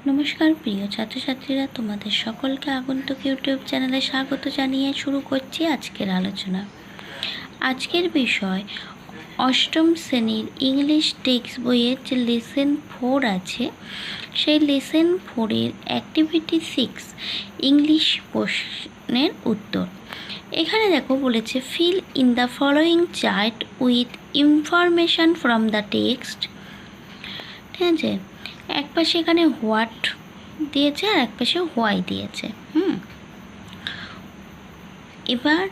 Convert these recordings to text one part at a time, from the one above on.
নমস্কার প্রিয় ছাত্রছাত্রীরা, তোমাদের সকলকে আগন্তুক ইউটিউব চ্যানেলে স্বাগত জানিয়ে শুরু করছি আজকের আলোচনা। আজকের বিষয় অষ্টম শ্রেণীর ইংলিশ টেক্সট বইয়ের যে লেসন 4 আছে, সেই লেসন 4-এর অ্যাক্টিভিটি 6 ইংলিশ প্রশ্নের উত্তর। এখানে দেখো বলেছে fill in the following chart with information from the text. ঠিক আছে, এক পাশে এখানে হোয়াট দিয়েছে আর এক পাশে হোয়াই দিয়েছে। এবার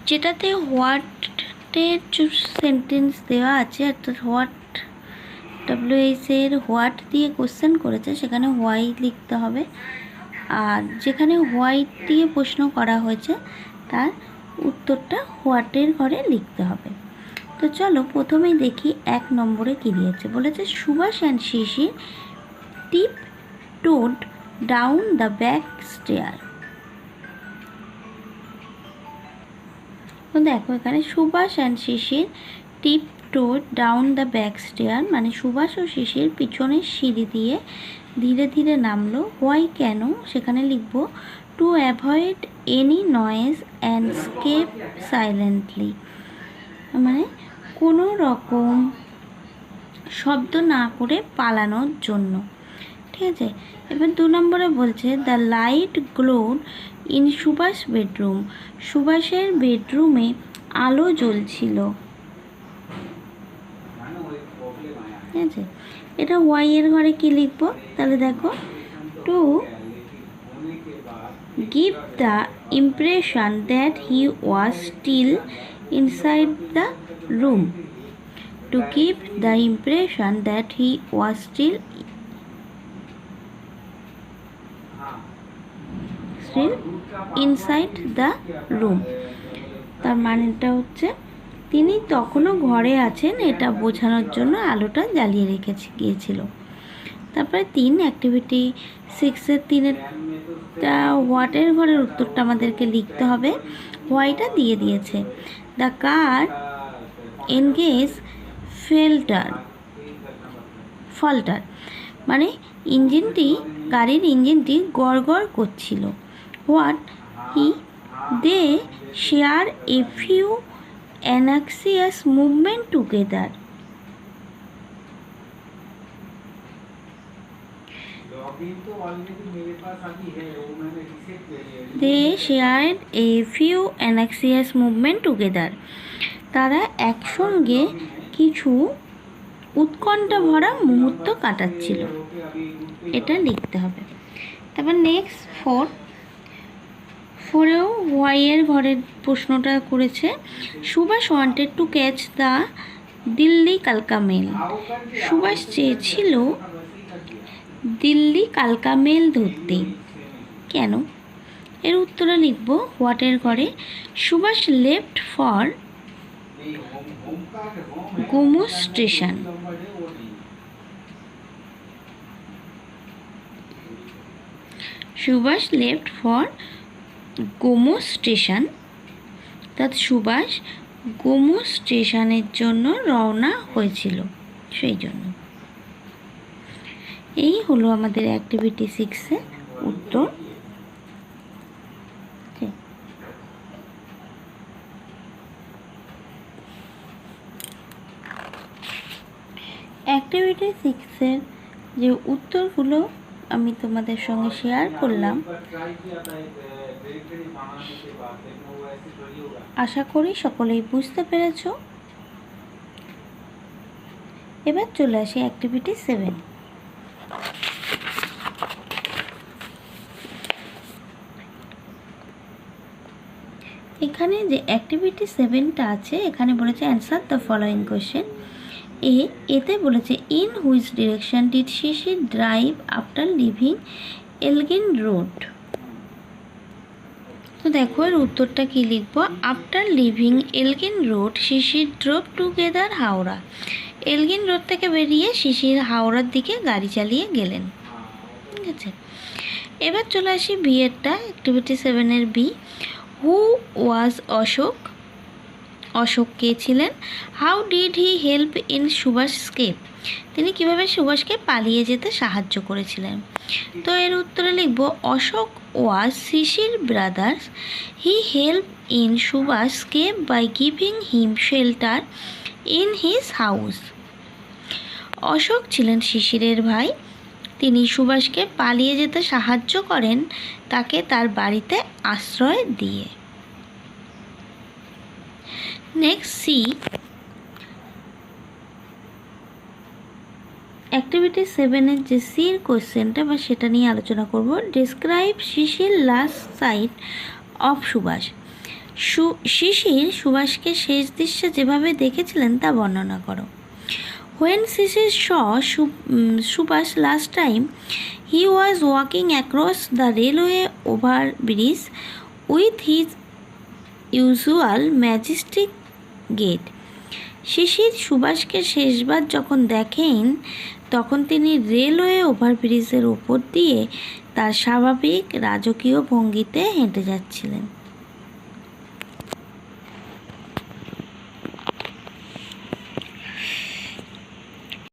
যেটাতে হোয়াটের সেন্টেন্স দেওয়া আছে, অর্থাৎ হোয়াট WH-এর হোয়াট দিয়ে কোশ্চেন করেছে, সেখানে হোয়াই লিখতে হবে। আর যেখানে হোয়াইট দিয়ে প্রশ্ন করা হয়েছে তার উত্তরটা হোয়াটের ঘরে লিখতে হবে। তো চলো প্রথমেই দেখি 1 নম্বরে কী দিয়েছে। বলেছে Subhash and Shishir tip toed down the back stair. তো দেখো এখানে Subhash and Shishir tip toed down the back stair, মানে সুভাষ ও শিশির পিছনের সিঁড়ি দিয়ে ধীরে ধীরে নামলো। হোয়াই কেন, সেখানে লিখব to avoid any noise and escape silently, মানে কোনো রকম শব্দ না করে পালানোর জন্য। ঠিক আছে, এবার 2 নম্বরে বলছে the light glowed in Subhash bedroom. সুভাষের বেডরুমে আলো জ্বলছিল। ঠিক আছে, এটা ওয়াই এর ঘরে কি লিখবো, তাহলে দেখো to give the impression that he was still inside the room. To give the impression that he was still inside the room, তার মানেটা হচ্ছে তিনি তখনও ঘরে আছেন, এটা বোঝানোর জন্য আলোটা জ্বালিয়ে গিয়েছিল। তারপরে 3 অ্যাক্টিভিটি 6-এর 3-এরটা হোয়াটের ঘরের উত্তরটা আমাদেরকে লিখতে হবে। হোয়াইটা দিয়ে দিয়েছে দ্য কার এনগেজ ফল্টার, মানে গাড়ির ইঞ্জিনটি গড়গড় করছিল। What they share a few anxious movement together. They share a few anxious movement together, তারা একসঙ্গে কিছু উৎকণ্ঠা ভরা মুহূর্ত কাটাচ্ছিল, এটা লিখতে হবে। তারপর নেক্সট 4-এও হোয়াইয়ের ঘরের প্রশ্নটা করেছে Subhash wanted to catch the Delhi কালকা মেল। সুভাষ চেয়েছিল দিল্লি কালকা মেল ধরতে, কেন? এর উত্তরে লিখব হোয়াটের ঘরে Subhash left for Gomoh station. Subhash left for Gomoh station, অর্থাৎ সুভাষ গোমো স্টেশনের জন্য রওনা হয়েছিল, সেই জন্য। এই হলো আমাদের অ্যাক্টিভিটি 6-এর উত্তর। অ্যাক্টিভিটি 6-এর যে উত্তরগুলো আমি তোমাদের সঙ্গে শেয়ার করলাম, আশা করি সকলেই বুঝতে পেরেছ। এবার চলে আসি অ্যাক্টিভিটি 7। এখানে যে অ্যাক্টিভিটি 7টা আছে, এখানে বলেছে অ্যান্সার দ্য ফলোয়িং কোয়েশ্চেন। এতে বলেছে in which direction did Shishir drive after leaving Elgin Road. তো দেখো এর উত্তরটা কি লিখবো, after leaving Elgin Road Shishir drove together Howrah. Elgin Road থেকে বেরিয়ে শিশির হাওড়ার দিকে গাড়ি চালিয়ে গেলেন। ঠিক আছে, এবার চলে আসি বিয়েরটা, অ্যাক্টিভিটি 7-এর B. Who was Ashok. Ashok কে ছিলেন? How did he help in Subhash escape. তিনি কিভাবে সুভাষকে পালিয়ে যেতে সাহায্য করেছিলেন? তো এর উত্তরে লিখব Ashok was Shishir brothers. He help in Subhash escape by giving him shelter in his house. Ashok ছিলেন শিশিরের ভাই। তিনি সুভাষকে পালিয়ে যেতে সাহায্য করেন তাকে তার বাড়িতে আশ্রয় দিয়ে। নেক্সট সি, অ্যাক্টিভিটি 7-এর যে সির কোয়েশ্চেনটা বা সেটা নিয়ে আলোচনা করব। Describe Shishir last sight of Subhash. Shishir সুভাষকে শেষ দৃশ্যে যেভাবে দেখেছিলেন তা বর্ণনা করো। When Shishir saw Subhash last time, he was walking across the railway overbridge with his usual majestic gait. শিশির সুভাষকে শেষবার যখন দেখেন তখন তিনি রেলওয়ে ওভারব্রিজের উপর দিয়ে তার স্বাভাবিক রাজকীয় ভঙ্গিতে হেঁটে যাচ্ছিলেন।